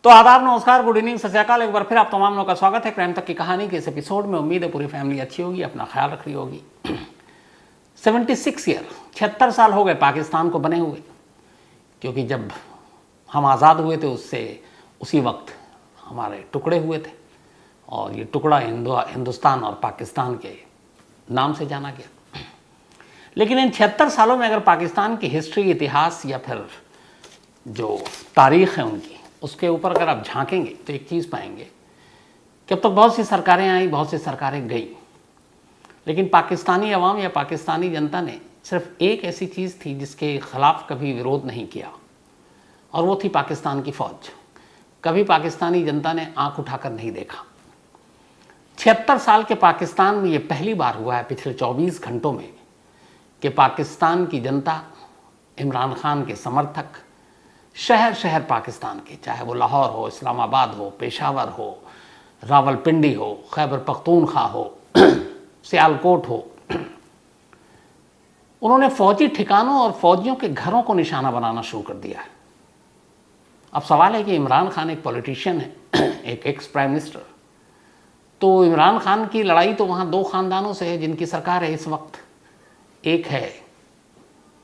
तो आदाब, नमस्कार, गुड इवनिंग, सत श्री अकाल। एक बार फिर आप तमाम लोगों का स्वागत है क्राइम तक की कहानी के इस एपिसोड में। उम्मीद है पूरी फैमिली अच्छी होगी, अपना ख्याल रख रही होगी। 76 ईयर, 76 साल हो गए पाकिस्तान को बने हुए, क्योंकि जब हम आज़ाद हुए थे उससे उसी वक्त हमारे टुकड़े हुए थे और ये टुकड़ा हिंदुस्तान और पाकिस्तान के नाम से जाना गया। लेकिन इन 76 सालों में अगर पाकिस्तान की हिस्ट्री, इतिहास या फिर जो तारीख़ है उनकी, उसके ऊपर अगर आप झांकेंगे तो एक चीज़ पाएंगे कि अब तक बहुत सी सरकारें आई, बहुत सी सरकारें गई, लेकिन पाकिस्तानी अवाम या पाकिस्तानी जनता ने सिर्फ एक ऐसी चीज़ थी जिसके ख़िलाफ़ कभी विरोध नहीं किया, और वो थी पाकिस्तान की फ़ौज। कभी पाकिस्तानी जनता ने आंख उठाकर नहीं देखा। 76 साल के पाकिस्तान में ये पहली बार हुआ है पिछले 24 घंटों में कि पाकिस्तान की जनता, इमरान खान के समर्थक, शहर शहर पाकिस्तान के, चाहे वो लाहौर हो, इस्लामाबाद हो, पेशावर हो, रावलपिंडी हो, खैबर पख्तूनख्वा हो, सियालकोट हो, उन्होंने फौजी ठिकानों और फौजियों के घरों को निशाना बनाना शुरू कर दिया है। अब सवाल है कि इमरान खान एक पॉलिटिशियन है, एक एक्स प्राइम मिनिस्टर, तो इमरान खान की लड़ाई तो वहाँ दो ख़ानदानों से है जिनकी सरकार है इस वक्त। एक है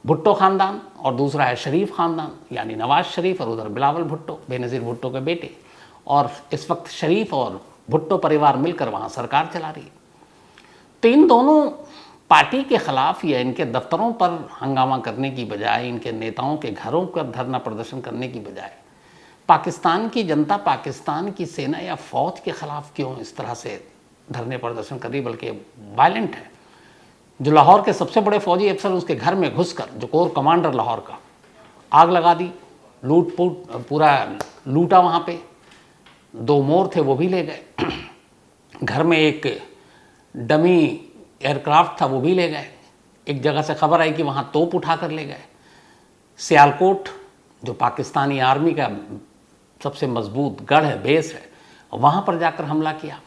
भुट्टो ख़ानदान और दूसरा है शरीफ ख़ानदान, यानी नवाज शरीफ और उधर बिलावल भुट्टो, बेनज़ीर भुट्टो के बेटे। और इस वक्त शरीफ और भुट्टो परिवार मिलकर वहाँ सरकार चला रही है। तो इन दोनों पार्टी के ख़िलाफ़ या इनके दफ्तरों पर हंगामा करने की बजाय, इनके नेताओं के घरों पर धरना प्रदर्शन करने की बजाय, पाकिस्तान की जनता पाकिस्तान की सेना या फ़ौज के ख़िलाफ़ क्यों इस तरह से धरने प्रदर्शन कर रही, बल्कि वायलेंट है। जो लाहौर के सबसे बड़े फौजी अफसर, उसके घर में घुसकर, जो कोर कमांडर लाहौर का, आग लगा दी, पूरा लूटा। वहाँ पे 2 मोर थे, वो भी ले गए। घर में एक डमी एयरक्राफ्ट था, वो भी ले गए। एक जगह से खबर आई कि वहाँ तोप उठा कर ले गए। सियालकोट, जो पाकिस्तानी आर्मी का सबसे मजबूत गढ़ है, बेस है, वहाँ पर जाकर हमला किया।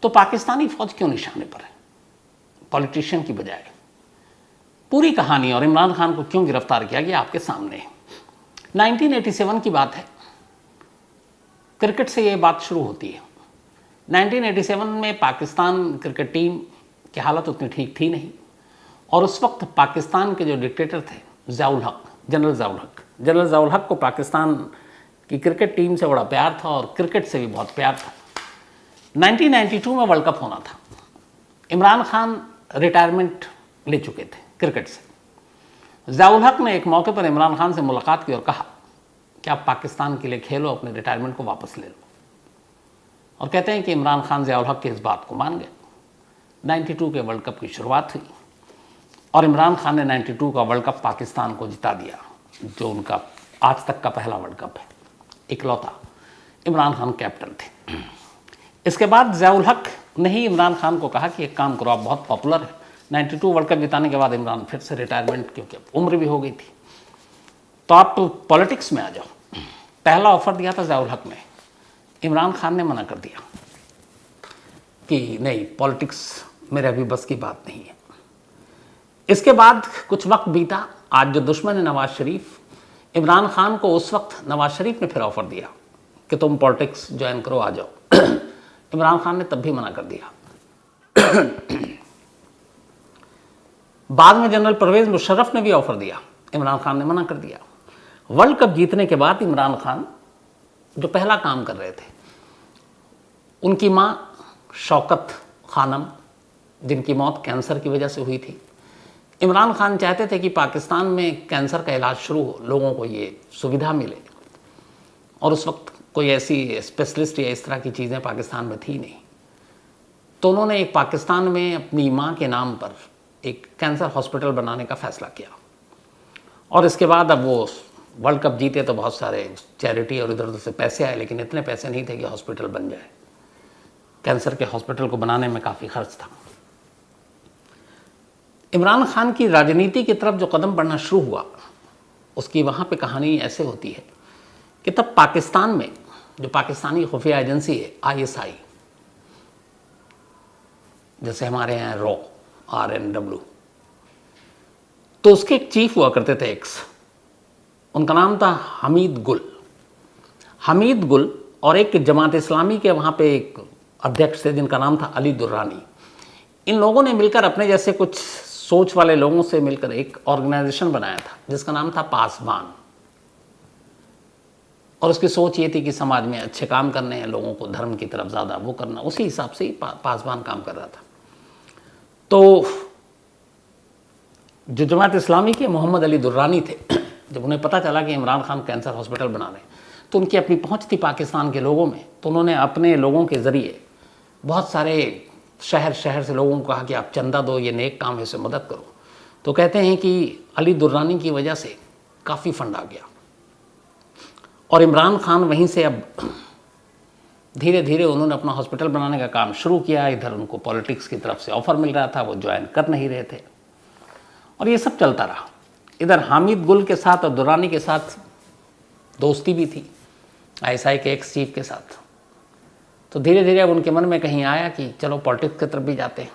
तो पाकिस्तानी फ़ौज क्यों निशाने पर है पॉलिटिशियन की बजाय? पूरी कहानी और इमरान खान को क्यों गिरफ्तार किया गया आपके सामने है। 1987 की बात है। क्रिकेट से ये बात शुरू होती है। 1987 में पाकिस्तान क्रिकेट टीम की हालत उतनी ठीक थी नहीं, और उस वक्त पाकिस्तान के जो डिक्टेटर थे ज़ियाउल हक, जनरल ज़ियाउल हक को पाकिस्तान की क्रिकेट टीम से बड़ा प्यार था और क्रिकेट से भी बहुत प्यार था। 1992 में वर्ल्ड कप होना था। इमरान खान रिटायरमेंट ले चुके थे क्रिकेट से। ज़ियाउल हक ने एक मौके पर इमरान खान से मुलाकात की और कहा कि आप पाकिस्तान के लिए खेलो, अपने रिटायरमेंट को वापस ले लो। और कहते हैं कि इमरान खान ज़ियाउल हक की इस बात को मान गए। 92 के वर्ल्ड कप की शुरुआत हुई और इमरान खान ने 92 का वर्ल्ड कप पाकिस्तान को जिता दिया, जो उनका आज तक का पहला वर्ल्ड कप है, इकलौता। इमरान खान कैप्टन थे। इसके बाद ज़ियाउल हक ने ही इमरान खान को कहा कि एक काम करो, आप बहुत पॉपुलर है। 92 वर्ल्ड कप जिताने के बाद इमरान फिर से रिटायरमेंट, क्योंकि उम्र भी हो गई थी, तो आप पॉलिटिक्स में आ जाओ। पहला ऑफर दिया था ज़ियाउल हक ने। इमरान खान ने मना कर दिया कि नहीं, पॉलिटिक्स मेरे अभी बस की बात नहीं है। इसके बाद कुछ वक्त बीता। आज जो दुश्मन है नवाज शरीफ, इमरान खान को उस वक्त नवाज शरीफ ने फिर ऑफर दिया कि तुम पॉलिटिक्स ज्वाइन करो, आ जाओ। इमरान खान ने तब भी मना कर दिया। बाद में जनरल परवेज मुशर्रफ ने भी ऑफर दिया, इमरान खान ने मना कर दिया। वर्ल्ड कप जीतने के बाद इमरान खान जो पहला काम कर रहे थे, उनकी मां शौकत खानम, जिनकी मौत कैंसर की वजह से हुई थी, इमरान खान चाहते थे कि पाकिस्तान में कैंसर का इलाज शुरू हो, लोगों को ये सुविधा मिले, और उस वक्त कोई ऐसी स्पेशलिस्ट या इस तरह की चीज़ें पाकिस्तान में थी नहीं। तो उन्होंने एक पाकिस्तान में अपनी मां के नाम पर एक कैंसर हॉस्पिटल बनाने का फ़ैसला किया। और इसके बाद अब वो वर्ल्ड कप जीते तो बहुत सारे चैरिटी और इधर उधर से पैसे आए, लेकिन इतने पैसे नहीं थे कि हॉस्पिटल बन जाए। कैंसर के हॉस्पिटल को बनाने में काफ़ी खर्च था। इमरान खान की राजनीति की तरफ जो कदम बढ़ना शुरू हुआ, उसकी वहाँ पे कहानी ऐसे होती है कि तब पाकिस्तान में जो पाकिस्तानी खुफिया एजेंसी है ISI, जैसे हमारे यहाँ रॉ, RNW, तो उसके एक चीफ हुआ करते थे एक्स, उनका नाम था हमीद गुल। हमीद गुल और एक जमात इस्लामी के वहाँ पे एक अध्यक्ष थे जिनका नाम था अली दुर्रानी। इन लोगों ने मिलकर अपने जैसे कुछ सोच वाले लोगों से मिलकर एक ऑर्गेनाइजेशन बनाया था जिसका नाम था पासबान। और उसकी सोच ये थी कि समाज में अच्छे काम करने हैं, लोगों को धर्म की तरफ ज़्यादा वो करना, उसी हिसाब से ही पासबान काम कर रहा था। तो जो जमात इस्लामी के मोहम्मद अली दुर्रानी थे, जब उन्हें पता चला कि इमरान खान कैंसर हॉस्पिटल बना रहे हैं, तो उनकी अपनी पहुंच थी पाकिस्तान के लोगों में, तो उन्होंने अपने लोगों के ज़रिए बहुत सारे शहर शहर से लोगों को कहा कि आप चंदा दो, ये नेक काम है, इससे मदद करो। तो कहते हैं कि अली दुर्रानी की वजह से काफ़ी फंड आ गया और इमरान खान वहीं से अब धीरे धीरे उन्होंने अपना हॉस्पिटल बनाने का काम शुरू किया। इधर उनको पॉलिटिक्स की तरफ से ऑफ़र मिल रहा था, वो ज्वाइन कर नहीं रहे थे और ये सब चलता रहा। इधर हामिद गुल के साथ और दुर्रानी के साथ दोस्ती भी थी आईएसआई के एक्स चीफ के साथ। तो धीरे धीरे अब उनके मन में कहीं आया कि चलो पॉलिटिक्स की तरफ भी जाते हैं।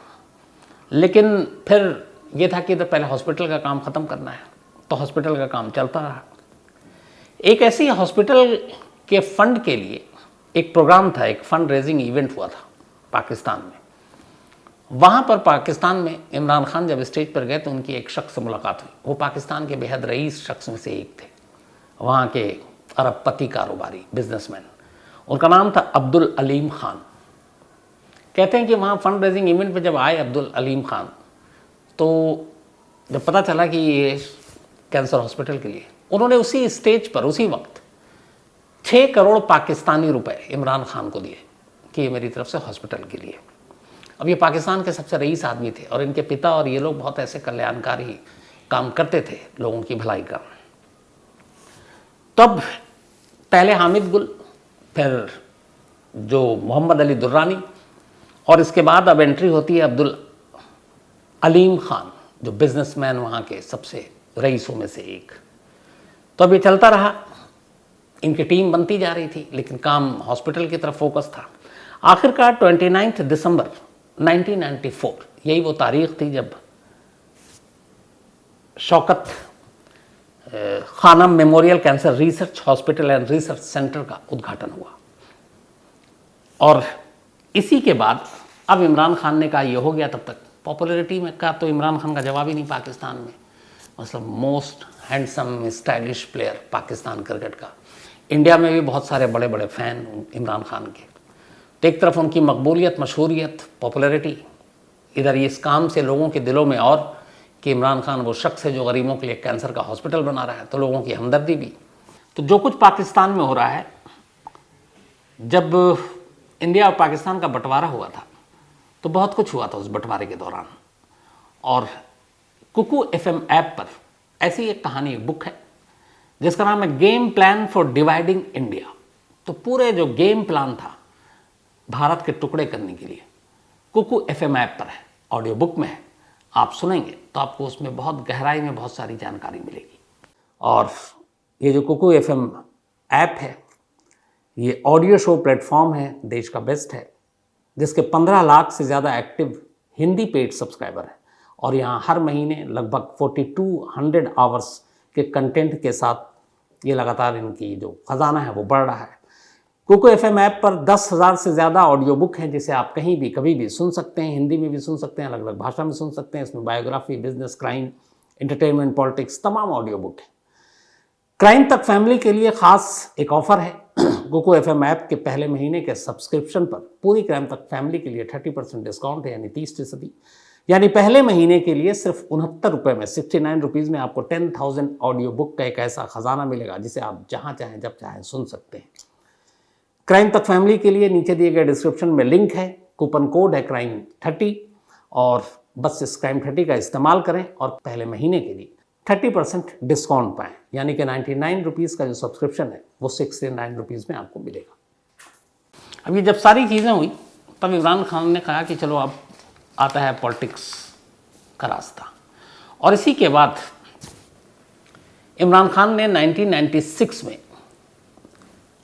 लेकिन फिर ये था कि इधर पहले हॉस्पिटल का काम ख़त्म करना है, तो हॉस्पिटल का काम चलता रहा। एक ऐसी हॉस्पिटल के फंड के लिए एक प्रोग्राम था, एक फंड रेजिंग इवेंट हुआ था पाकिस्तान में। वहाँ पर पाकिस्तान में इमरान खान जब स्टेज पर गए तो उनकी एक शख्स से मुलाकात हुई। वो पाकिस्तान के बेहद रईस शख्स में से एक थे, वहाँ के अरबपति कारोबारी बिजनेसमैन। उनका नाम था अब्दुल अलीम खान। कहते हैं कि वहाँ फंड रेजिंग इवेंट पे जब आए अब्दुल अलीम खान, तो जब पता चला कि ये कैंसर हॉस्पिटल के लिए, उन्होंने उसी स्टेज पर उसी वक्त 6 करोड़ पाकिस्तानी रुपए इमरान खान को दिए कि ये मेरी तरफ से हॉस्पिटल के लिए। अब ये पाकिस्तान के सबसे रईस आदमी थे और इनके पिता और ये लोग बहुत ऐसे कल्याणकारी काम करते थे लोगों की भलाई का। तब पहले हामिद गुल, फिर जो मोहम्मद अली दुर्रानी, और इसके बाद अब एंट्री होती है अब्दुल अलीम खान, जो बिजनेसमैन वहाँ के सबसे रईसों में से एक। तो अब ये चलता रहा, इनकी टीम बनती जा रही थी, लेकिन काम हॉस्पिटल की तरफ फोकस था। आखिरकार 29 दिसंबर 1994, यही वो तारीख थी जब Shaukat Khanum memorial cancer research hospital and research centre का उद्घाटन हुआ। और इसी के बाद अब इमरान खान ने कहा ये हो गया। तब तक पॉपुलैरिटी में का तो इमरान खान का जवाब ही नहीं पाकिस्तान में, मतलब most handsome stylish player Pakistan cricket का। इंडिया में भी बहुत सारे बड़े बड़े फ़ैन इमरान खान के। तो एक तरफ उनकी मकबूलियत, मशहूरियत, पॉपुलैरिटी, इधर इस काम से लोगों के दिलों में और कि इमरान खान वो शख्स है जो गरीबों के लिए कैंसर का हॉस्पिटल बना रहा है, तो लोगों की हमदर्दी भी। तो जो कुछ पाकिस्तान में हो रहा है, जब इंडिया और पाकिस्तान का बंटवारा हुआ था तो बहुत कुछ हुआ था उस बंटवारे के दौरान। और कुकू FM ऐप पर ऐसी एक कहानी, एक बुक है जिसका नाम है game plan for dividing India. तो पूरे जो गेम प्लान था भारत के टुकड़े करने के लिए, कुकू FM ऐप पर है, ऑडियो बुक में है। आप सुनेंगे तो आपको उसमें बहुत गहराई में बहुत सारी जानकारी मिलेगी। और ये जो कुकू FM ऐप है, ये ऑडियो शो प्लेटफॉर्म है, देश का बेस्ट है, जिसके 15 लाख से ज़्यादा एक्टिव हिंदी पेड सब्सक्राइबर है। और यहाँ हर महीने लगभग 4200 आवर्स के कंटेंट के साथ ये लगातार इनकी जो खजाना है वो बढ़ रहा है। कुकू FM ऐप पर 10,000 से ज़्यादा ऑडियो बुक हैं जिसे आप कहीं भी कभी भी सुन सकते हैं। हिंदी में भी सुन सकते हैं, अलग अलग भाषा में सुन सकते हैं। इसमें biography, business, crime, entertainment, politics, तमाम ऑडियो बुक है। क्राइम तक फैमिली के लिए ख़ास एक ऑफ़र है। कुकू FM ऐप के पहले महीने के सब्सक्रिप्शन पर पूरी क्राइम तक फैमिली के लिए 30% डिस्काउंट है, यानी 30%। यानी पहले महीने के लिए सिर्फ 69 रुपये में, 69 रुपीज़ में आपको 10,000 ऑडियो बुक का एक ऐसा ख़जाना मिलेगा जिसे आप जहाँ चाहें जब चाहें सुन सकते हैं। क्राइम तक फैमिली के लिए नीचे दिए गए डिस्क्रिप्शन में लिंक है, कूपन कोड है crime30, और बस इस crime30 का इस्तेमाल करें और पहले महीने के लिए 30% डिस्काउंट पाएँ। यानी कि 99 रुपीज़ का जो सब्सक्रिप्शन है वो 69 रुपीज़ में आपको मिलेगा। अब ये जब सारी चीज़ें हुई तब इमरान खान ने कहा कि चलो अब आता है पॉलिटिक्स का रास्ता। और इसी के बाद इमरान खान ने 1996 में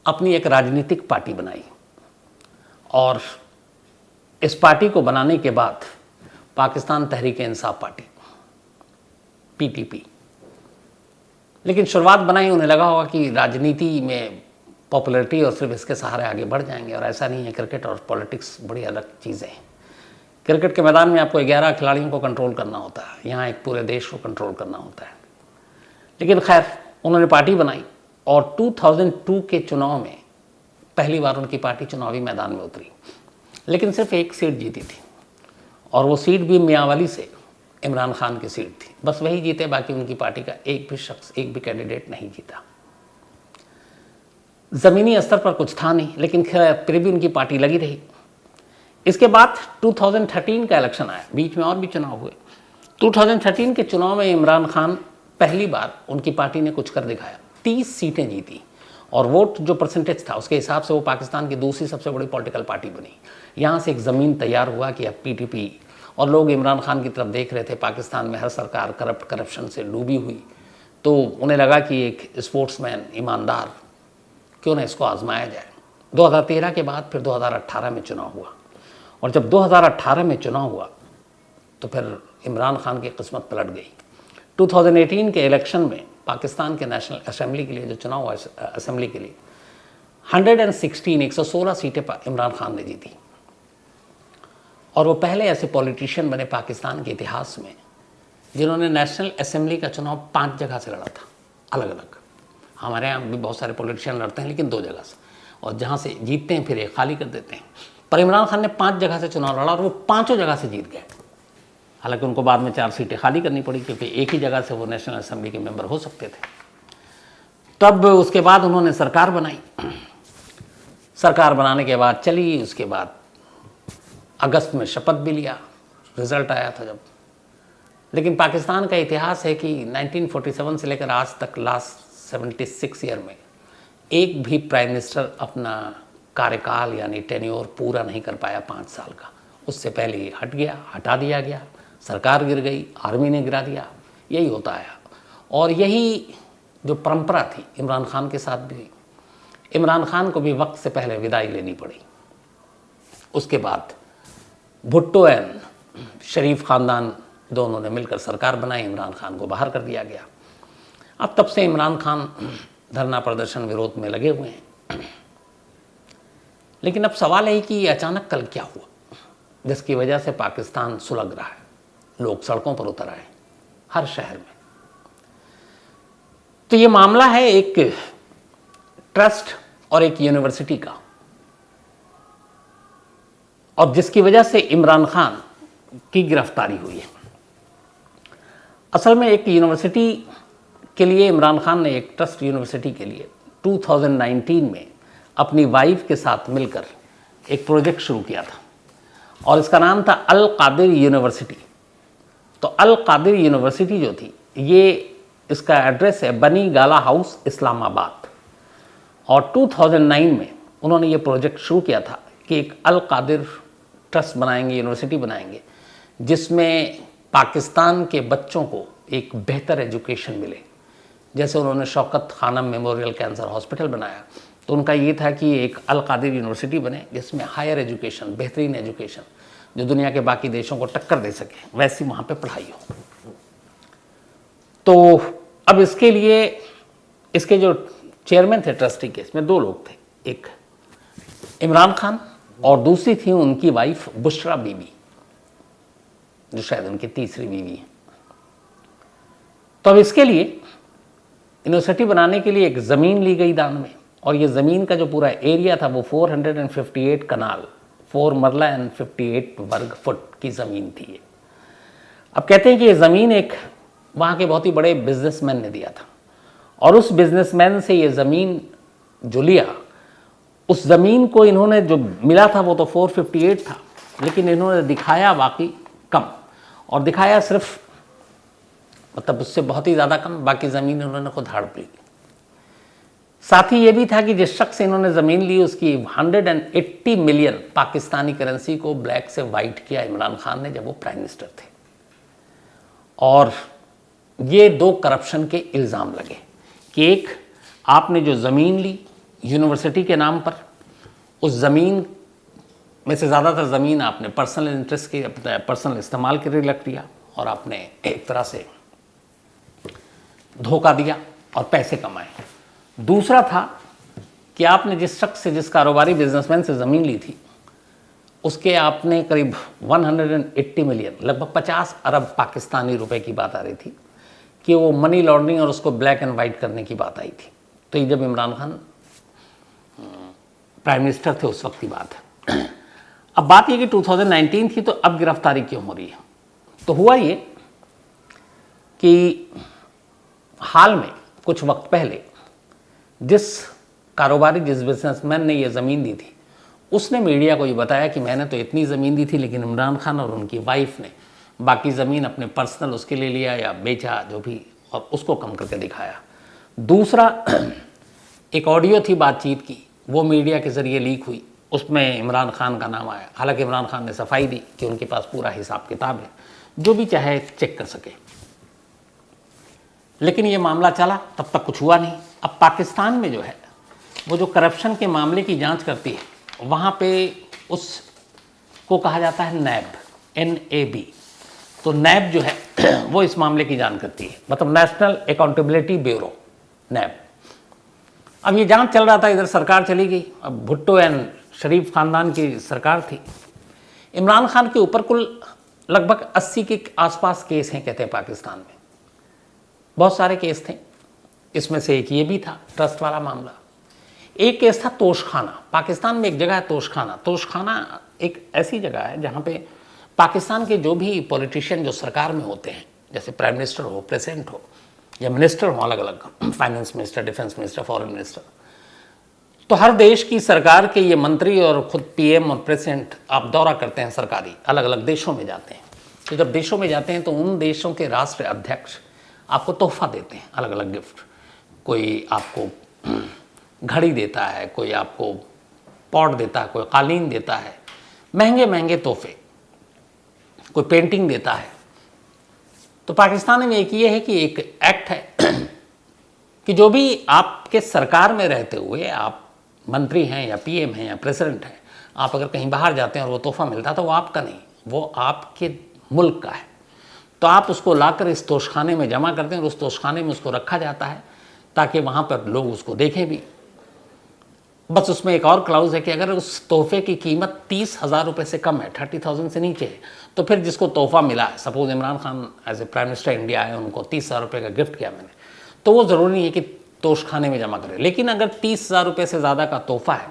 अपनी एक राजनीतिक पार्टी बनाई। और इस पार्टी को बनाने के बाद पाकिस्तान तहरीक इंसाफ पार्टी, PTP। लेकिन शुरुआत बनाई, उन्हें लगा होगा कि राजनीति में पॉपुलैरिटी और सिर्फ इसके सहारे आगे बढ़ जाएंगे। और ऐसा नहीं है, क्रिकेट और पॉलिटिक्स बड़ी अलग चीज़ें हैं। क्रिकेट के मैदान में आपको 11 खिलाड़ियों को कंट्रोल करना होता है, यहाँ एक पूरे देश को कंट्रोल करना होता है। लेकिन खैर उन्होंने पार्टी बनाई और 2002 के चुनाव में पहली बार उनकी पार्टी चुनावी मैदान में उतरी, लेकिन सिर्फ एक सीट जीती थी और वो सीट भी मियांवाली से इमरान खान की सीट थी। बस वही जीते, बाकी उनकी पार्टी का एक भी शख्स, एक भी कैंडिडेट नहीं जीता। ज़मीनी स्तर पर कुछ था नहीं, लेकिन फिर भी उनकी पार्टी लगी रही। इसके बाद 2013 का इलेक्शन आया, बीच में और भी चुनाव हुए। 2013 के चुनाव में इमरान खान पहली बार, उनकी पार्टी ने कुछ कर दिखाया, 30 सीटें जीती और वोट जो परसेंटेज था उसके हिसाब से वो पाकिस्तान की दूसरी सबसे बड़ी पॉलिटिकल पार्टी बनी। यहाँ से एक ज़मीन तैयार हुआ कि अब पीटीपी और लोग इमरान खान की तरफ देख रहे थे। पाकिस्तान में हर सरकार करप्शन से डूबी हुई, तो उन्हें लगा कि एक स्पोर्ट्समैन, ईमानदार, क्यों ना इसको आजमाया जाए। 2013 के बाद फिर 2018 में चुनाव हुआ और जब 2018 में चुनाव हुआ तो फिर इमरान खान की किस्मत पलट गई। 2018 के इलेक्शन में पाकिस्तान के नेशनल असेंबली के लिए जो चुनाव हुआ, असेंबली के लिए 116 सीटें पर इमरान खान ने जीती और वो पहले ऐसे पॉलिटिशियन बने पाकिस्तान के इतिहास में जिन्होंने नेशनल असेंबली का चुनाव 5 जगह से लड़ा था, अलग अलग। हमारे यहाँ भी बहुत सारे पॉलिटिशियन लड़ते हैं, लेकिन 2 जगह से, और जहाँ से जीतते हैं फिर एक खाली कर देते हैं। पर इमरान खान ने 5 जगह से चुनाव लड़ा और वो 5 जगह से जीत गए। हालांकि उनको बाद में 4 सीटें खाली करनी पड़ी, क्योंकि एक ही जगह से वो नेशनल असेंबली के मेंबर हो सकते थे। तब उसके बाद उन्होंने सरकार बनाई। सरकार बनाने के बाद चली, उसके बाद अगस्त में शपथ भी लिया, रिजल्ट आया था जब। लेकिन पाकिस्तान का इतिहास है कि 1947 से लेकर आज तक लास्ट 76 ईयर में एक भी प्राइम मिनिस्टर अपना कार्यकाल यानी टेन्योर पूरा नहीं कर पाया 5 साल का। उससे पहले ये हट गया, हटा दिया गया, सरकार गिर गई, आर्मी ने गिरा दिया, यही होता है। और यही जो परंपरा थी इमरान खान के साथ भी, इमरान खान को भी वक्त से पहले विदाई लेनी पड़ी। उसके बाद भुट्टो एंड शरीफ ख़ानदान दोनों ने मिलकर सरकार बनाई, इमरान खान को बाहर कर दिया गया। अब तब से इमरान खान धरना प्रदर्शन विरोध में लगे हुए हैं। लेकिन अब सवाल है कि अचानक कल क्या हुआ जिसकी वजह से पाकिस्तान सुलग रहा है, लोग सड़कों पर उतर आए हर शहर में। तो ये मामला है एक ट्रस्ट और एक यूनिवर्सिटी का, और जिसकी वजह से इमरान खान की गिरफ्तारी हुई है। असल में एक यूनिवर्सिटी के लिए इमरान खान ने, एक ट्रस्ट यूनिवर्सिटी के लिए 2019 में अपनी वाइफ के साथ मिलकर एक प्रोजेक्ट शुरू किया था और इसका नाम था अल कादिर यूनिवर्सिटी। तो अल कादिर यूनिवर्सिटी जो थी, ये इसका एड्रेस है बनी गाला हाउस, इस्लामाबाद। और 2009 में उन्होंने ये प्रोजेक्ट शुरू किया था कि एक अल कादिर ट्रस्ट बनाएंगे, यूनिवर्सिटी बनाएंगे, जिसमें पाकिस्तान के बच्चों को एक बेहतर एजुकेशन मिले। जैसे उन्होंने Shaukat Khanum memorial cancer hospital बनाया, तो उनका ये था कि एक अल कादिर यूनिवर्सिटी बने जिसमें हायर एजुकेशन, बेहतरीन एजुकेशन जो दुनिया के बाकी देशों को टक्कर दे सके, वैसी वहाँ पे पढ़ाई हो। तो अब इसके लिए इसके जो चेयरमैन थे ट्रस्टी के, इसमें 2 लोग थे, एक इमरान खान और दूसरी थी उनकी वाइफ बुशरा बीबी, जो शायद उनकी तीसरी बीवी है। तो अब इसके लिए यूनिवर्सिटी बनाने के लिए एक ज़मीन ली गई दान में, और ये ज़मीन का जो पूरा एरिया था वो 458 कनाल, 4 मरला एंड 58 वर्ग फुट की ज़मीन थी ये। अब कहते हैं कि ये ज़मीन एक वहाँ के बहुत ही बड़े बिजनेसमैन ने दिया था, और उस बिजनेसमैन से ये ज़मीन जो लिया, उस ज़मीन को इन्होंने, जो मिला था वो तो 458 था, लेकिन इन्होंने दिखाया बाकी कम, और दिखाया सिर्फ, मतलब उससे बहुत ही ज़्यादा कम, बाकी ज़मीन इन्होंने खुद हड़प ली। साथ ही ये भी था कि जिस शख्स से इन्होंने ज़मीन ली उसकी 180 मिलियन पाकिस्तानी करेंसी को ब्लैक से वाइट किया इमरान खान ने जब वो प्राइम मिनिस्टर थे। और ये 2 करप्शन के इल्ज़ाम लगे कि एक, आपने जो ज़मीन ली यूनिवर्सिटी के नाम पर, उस ज़मीन में से ज़्यादातर ज़मीन आपने पर्सनल इंटरेस्ट के, पर्सनल इस्तेमाल के लिए रख दिया, और आपने एक तरह से धोखा दिया और पैसे कमाए। दूसरा था कि आपने जिस शख्स से, जिस कारोबारी बिजनेसमैन से ज़मीन ली थी, उसके आपने करीब 180 मिलियन, लगभग 50 अरब पाकिस्तानी रुपए की बात आ रही थी कि वो मनी लॉन्ड्रिंग और उसको ब्लैक एंड वाइट करने की बात आई थी। तो ये जब इमरान खान प्राइम मिनिस्टर थे उस वक्त की बात है। अब बात ये कि 2019 थी, तो अब गिरफ्तारी क्यों हो रही है? तो हुआ ये कि हाल में कुछ वक्त पहले जिस कारोबारी, जिस बिजनेसमैन ने ये ज़मीन दी थी, उसने मीडिया को ये बताया कि मैंने तो इतनी ज़मीन दी थी, लेकिन इमरान खान और उनकी वाइफ ने बाकी ज़मीन अपने पर्सनल उसके लिए लिया या बेचा, जो भी, और उसको कम करके दिखाया। दूसरा, एक ऑडियो थी बातचीत की, वो मीडिया के ज़रिए लीक हुई, उसमें इमरान खान का नाम आया। हालांकि इमरान खान ने सफाई दी कि उनके पास पूरा हिसाब किताब है, जो भी चाहे चेक कर सके। लेकिन ये मामला चला, तब तक कुछ हुआ नहीं। अब पाकिस्तान में जो है, वो जो करप्शन के मामले की जांच करती है, वहाँ पे उसको कहा जाता है नैब, NAB। तो नैब जो है वो इस मामले की जांच करती है, मतलब नेशनल अकाउंटेबिलिटी ब्यूरो, नैब। अब ये जांच चल रहा था, इधर सरकार चली गई। अब भुट्टो एंड शरीफ खानदान की सरकार थी। इमरान खान के ऊपर कुल लगभग 80 के आसपास केस हैं, कहते हैं पाकिस्तान में। बहुत सारे केस थे, इसमें से एक ये भी था, ट्रस्ट वाला मामला। एक केस था तोशखाना। पाकिस्तान में एक जगह है तोशखाना। तोशखाना एक ऐसी जगह है जहाँ पे पाकिस्तान के जो भी पॉलिटिशियन जो सरकार में होते हैं, जैसे प्राइम मिनिस्टर हो, प्रेसिडेंट हो या मिनिस्टर हो, अलग अलग, finance minister, defence minister, foreign minister, तो हर देश की सरकार के ये मंत्री और खुद PM और प्रेसिडेंट आप दौरा करते हैं सरकारी, अलग अलग देशों में जाते हैं। तो जब देशों में जाते हैं तो उन देशों के राष्ट्र अध्यक्ष आपको तोहफा देते हैं, अलग अलग गिफ्ट। कोई आपको घड़ी देता है, कोई आपको पॉट देता है, कोई कालीन देता है, महंगे महंगे तोहफे, कोई पेंटिंग देता है। तो पाकिस्तान में एक ये है कि एक एक्ट है कि जो भी आपके सरकार में रहते हुए आप मंत्री हैं या PM हैं या प्रेसिडेंट हैं, आप अगर कहीं बाहर जाते हैं और वो तोहफा मिलता है तो वो आपका नहीं, वो आपके मुल्क का है। तो आप उसको लाकर इस तोशखाने में जमा करते हैं और उस तोशखाने में उसको रखा जाता है ताकि वहाँ पर लोग उसको देखें भी। बस उसमें एक और क्लाउज है कि अगर उस तोहफे की कीमत 30,000 रुपये से कम है, 30,000 से नीचे है, तो फिर जिसको तोहफा मिला है, suppose Imran Khan as a prime minister India आए, उनको 30,000 रुपये का गिफ्ट किया मैंने, तो वो ज़रूरी नहीं है कि तोशखाने में जमा करें। लेकिन अगर 30,000 रुपये से ज़्यादा का तोहफा है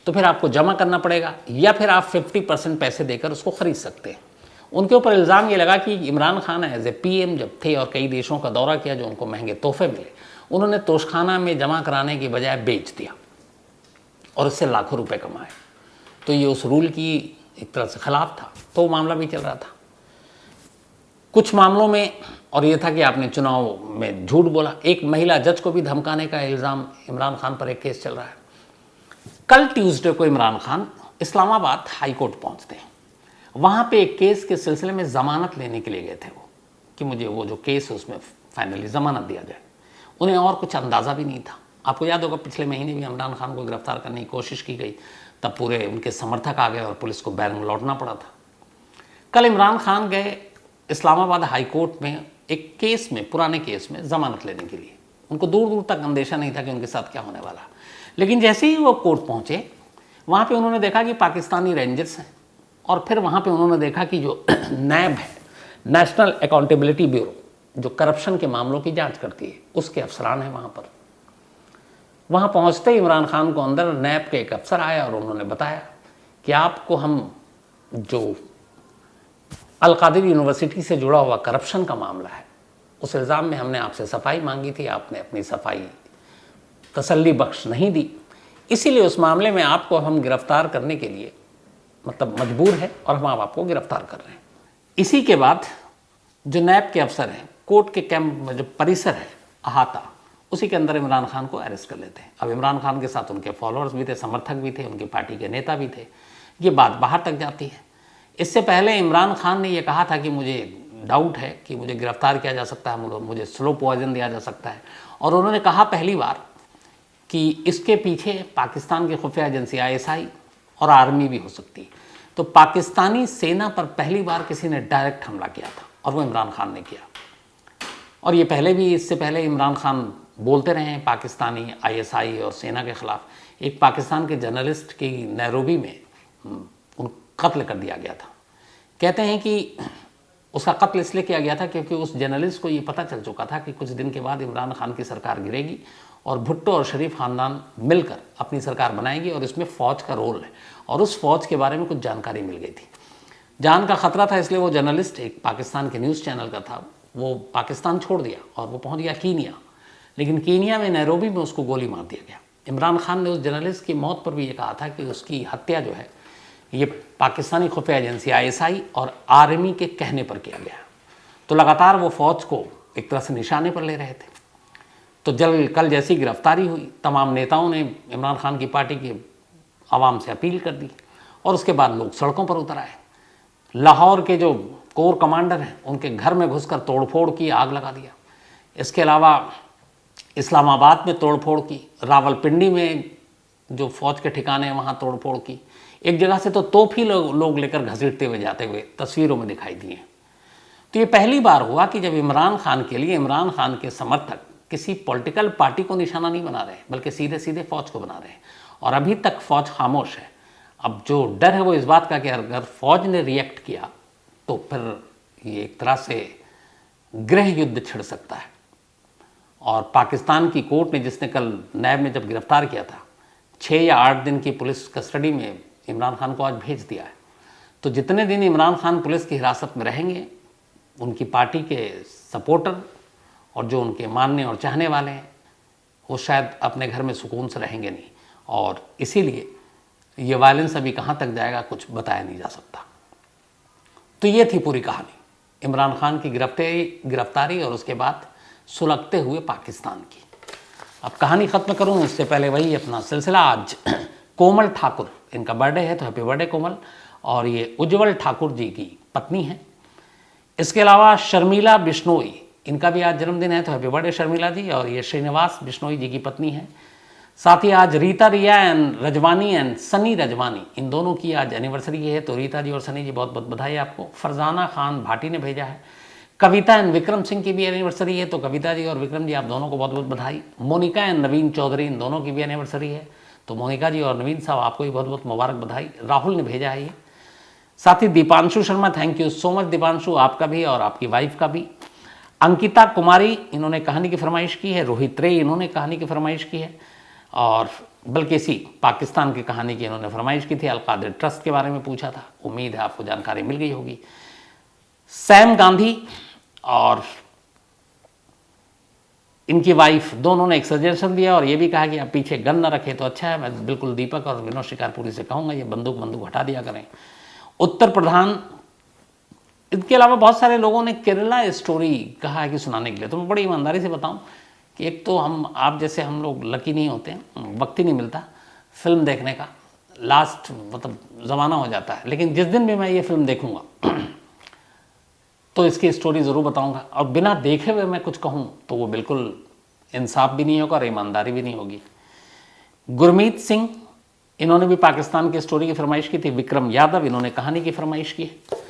तो फिर आपको जमा करना पड़ेगा, या फिर आप 50% पैसे देकर उसको ख़रीद सकते हैं। उनके ऊपर इल्ज़ाम ये लगा कि Imran Khan as a PM जब थे और कई देशों का दौरा किया जो उनको महंगे तोहफे मिले, उन्होंने तोशखाना में जमा कराने की बजाय बेच दिया और उससे लाखों रुपए कमाए। तो ये उस रूल की एक तरह से खिलाफ था, तो वो मामला भी चल रहा था। कुछ मामलों में और ये था कि आपने चुनाव में झूठ बोला। एक महिला जज को भी धमकाने का इल्ज़ाम इमरान खान पर एक केस चल रहा है। कल ट्यूसडे को इमरान खान इस्लामाबाद हाई कोर्ट पहुँचते हैं। वहाँ पे एक केस के सिलसिले में ज़मानत लेने के लिए गए थे वो, कि मुझे वो जो केस है उसमें फाइनली ज़मानत दिया जाए। उन्हें और कुछ अंदाज़ा भी नहीं था। आपको याद होगा पिछले महीने भी इमरान खान को गिरफ्तार करने की कोशिश की गई, तब पूरे उनके समर्थक आ गए और पुलिस को बैरंग लौटना पड़ा था। कल इमरान खान गए इस्लामाबाद हाई कोर्ट में एक केस में, पुराने केस में ज़मानत लेने के लिए। उनको दूर दूर तक अंदेशा नहीं था कि उनके साथ क्या होने वाला। लेकिन जैसे ही वो कोर्ट पहुँचे, वहाँ पर उन्होंने देखा कि पाकिस्तानी रेंजर्स हैं, और फिर वहाँ पे उन्होंने देखा कि जो नैब है, नेशनल अकाउंटेबिलिटी ब्यूरो, जो करप्शन के मामलों की जांच करती है, उसके अफसरान हैं वहाँ पर। वहाँ पहुँचते ही इमरान खान को अंदर नैब के एक अफसर आया और उन्होंने बताया कि आपको हम जो अल कादिर यूनिवर्सिटी से जुड़ा हुआ करप्शन का मामला है, उस इल्ज़ाम में हमने आपसे सफाई मांगी थी, आपने अपनी सफाई तसल्ली बख्श नहीं दी, इसीलिए उस मामले में आपको हम गिरफ्तार करने के लिए मतलब मजबूर है और हम आपको गिरफ्तार कर रहे हैं। इसी के बाद जो नैब के अफसर हैं, कोर्ट के कैंप में जो परिसर है, अहाता, उसी के अंदर इमरान खान को अरेस्ट कर लेते हैं। अब इमरान खान के साथ उनके फॉलोअर्स भी थे, समर्थक भी थे, उनकी पार्टी के नेता भी थे। ये बात बाहर तक जाती है। इससे पहले इमरान खान ने यह कहा था कि मुझे डाउट है कि मुझे गिरफ्तार किया जा सकता है, मुझे स्लो पॉइजन दिया जा सकता है। और उन्होंने कहा पहली बार कि इसके पीछे पाकिस्तान की खुफिया एजेंसी ISI और आर्मी भी हो सकती है। तो पाकिस्तानी सेना पर पहली बार किसी ने डायरेक्ट हमला किया था और वो इमरान खान ने किया। और ये पहले भी, इससे पहले इमरान खान बोलते रहे हैं पाकिस्तानी ISI और सेना के ख़िलाफ़ एक पाकिस्तान के जर्नलिस्ट की नैरोबी में उन कत्ल कर दिया गया था। कहते हैं कि उसका कत्ल इसलिए किया गया था क्योंकि उस जर्नलिस्ट को ये पता चल चुका था कि कुछ दिन के बाद इमरान खान की सरकार गिरेगी और भुट्टो और शरीफ खानदान मिलकर अपनी सरकार बनाएगी और इसमें फ़ौज का रोल है, और उस फ़ौज के बारे में कुछ जानकारी मिल गई थी। जान का खतरा था, इसलिए वो जर्नलिस्ट एक पाकिस्तान के न्यूज़ चैनल का था, वो पाकिस्तान छोड़ दिया और वो पहुंच गया कीनिया। लेकिन कीनिया में नैरोबी में उसको गोली मार दिया गया। इमरान खान ने उस जर्नलिस्ट की मौत पर भी ये कहा था कि उसकी हत्या जो है ये पाकिस्तानी खुफिया एजेंसी ISI और आर्मी के कहने पर किया गया। तो लगातार वो फ़ौज को एक तरह से निशाने पर ले रहे थे। तो कल जैसी गिरफ्तारी हुई, तमाम नेताओं ने इमरान खान की पार्टी की आवाम से अपील कर दी और उसके बाद लोग सड़कों पर उतर आए। लाहौर के जो कोर कमांडर हैं उनके घर में घुसकर तोड़फोड़ की, आग लगा दिया। इसके अलावा इस्लामाबाद में तोड़फोड़ की, रावलपिंडी में जो फ़ौज के ठिकाने हैं वहाँ तोड़फोड़ की। एक जगह से तो तोप ही लोग लेकर घसीटते हुए जाते हुए तस्वीरों में दिखाई दिए। तो ये पहली बार हुआ कि जब इमरान खान के लिए इमरान खान के समर्थक किसी पॉलिटिकल पार्टी को निशाना नहीं बना रहे, बल्कि सीधे सीधे फ़ौज को बना रहे हैं। और अभी तक फ़ौज खामोश है। अब जो डर है वो इस बात का कि अगर फ़ौज ने रिएक्ट किया तो फिर ये एक तरह से गृह युद्ध छिड़ सकता है। और पाकिस्तान की कोर्ट ने, जिसने कल नैब में जब गिरफ्तार किया था, 6 या 8 दिन की पुलिस कस्टडी में इमरान खान को आज भेज दिया है। तो जितने दिन इमरान खान पुलिस की हिरासत में रहेंगे, उनकी पार्टी के सपोर्टर और जो उनके मानने और चाहने वाले हैं वो शायद अपने घर में सुकून से रहेंगे नहीं। और इसीलिए ये वायलेंस अभी कहाँ तक जाएगा कुछ बताया नहीं जा सकता। तो ये थी पूरी कहानी इमरान खान की गिरफ्तारी और उसके बाद सुलगते हुए पाकिस्तान की। अब कहानी ख़त्म करूँ उससे पहले वही अपना सिलसिला। आज कोमल ठाकुर, इनका बर्थडे है, तो हैप्पी बर्थडे कोमल। और ये उज्जवल ठाकुर जी की पत्नी है। इसके अलावा शर्मिला बिश्नोई, इनका भी आज जन्मदिन है, तो हैप्पी बर्थडे शर्मिला जी। और ये श्रीनिवास बिश्नोई जी की पत्नी है। साथ ही आज रीता रिया एंड रजवानी एंड सनी रजवानी, इन दोनों की आज एनिवर्सरी है। तो रीता जी और सनी जी बहुत बहुत बधाई आपको। फरजाना खान भाटी ने भेजा है। कविता एंड विक्रम सिंह की भी एनिवर्सरी है, तो कविता जी और विक्रम जी आप दोनों को बहुत बहुत बधाई। मोनिका एंड नवीन चौधरी, इन दोनों की भी एनिवर्सरी है, तो मोनिका जी और नवीन साहब आपको भी बहुत बहुत मुबारक बधाई। राहुल ने भेजा है ये। साथ ही Dipanshu Sharma, thank you so much Dipanshu, आपका भी और आपकी वाइफ का भी। अंकिता कुमारी, इन्होंने कहानी की फरमाइश की है। रोहित रे, इन्होंने कहानी की फरमाइश की है। और बल्कि इसी पाकिस्तान की कहानी की इन्होंने फरमाइश की थी। अलकादिर ट्रस्ट के बारे में पूछा था, उम्मीद है आपको जानकारी मिल गई होगी। सैम गांधी और इनकी वाइफ दोनों ने एक सजेशन दिया और ये भी कहा कि आप पीछे गन न रखें तो अच्छा है। मैं बिल्कुल दीपक और विनोद शिकारपुरी से कहूँगा ये बंदूक हटा दिया करें। उत्तर प्रधान, इसके अलावा बहुत सारे लोगों ने केरला स्टोरी कहा है कि सुनाने के लिए। तो मैं बड़ी ईमानदारी से बताऊं कि एक तो आप जैसे हम लोग लकी नहीं होते हैं, वक्त ही नहीं मिलता फिल्म देखने का, लास्ट मतलब ज़माना हो जाता है। लेकिन जिस दिन भी मैं ये फिल्म देखूंगा तो इसकी स्टोरी ज़रूर बताऊंगा। और बिना देखे हुए मैं कुछ कहूं तो वो बिल्कुल इंसाफ भी नहीं होगा और ईमानदारी भी नहीं होगी। गुरमीत सिंह, इन्होंने भी पाकिस्तान की स्टोरी की फरमाइश की थी। विक्रम यादव, इन्होंने कहानी की फरमाइश की है।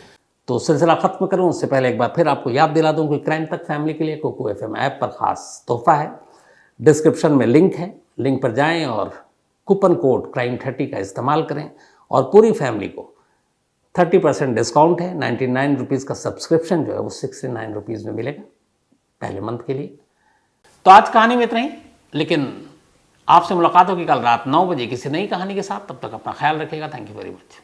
तो सिलसिला ख़त्म करूं उससे पहले एक बार फिर आपको याद दिला दूं कि क्राइम तक फैमिली के लिए कोको FM ऐप पर ख़ास तोहफा है। डिस्क्रिप्शन में लिंक है, लिंक पर जाएं और कूपन कोड crime30 का इस्तेमाल करें और पूरी फैमिली को 30% डिस्काउंट है। 99 रुपीज़ का सब्सक्रिप्शन जो है वो 69 रुपीज़ में मिलेगा पहले मंथ के लिए। तो आज कहानी में इतना ही, लेकिन आपसे मुलाकात होगी कल रात 9 बजे किसी नई कहानी के साथ। तब तक अपना ख्याल रखिएगा। Thank you very much.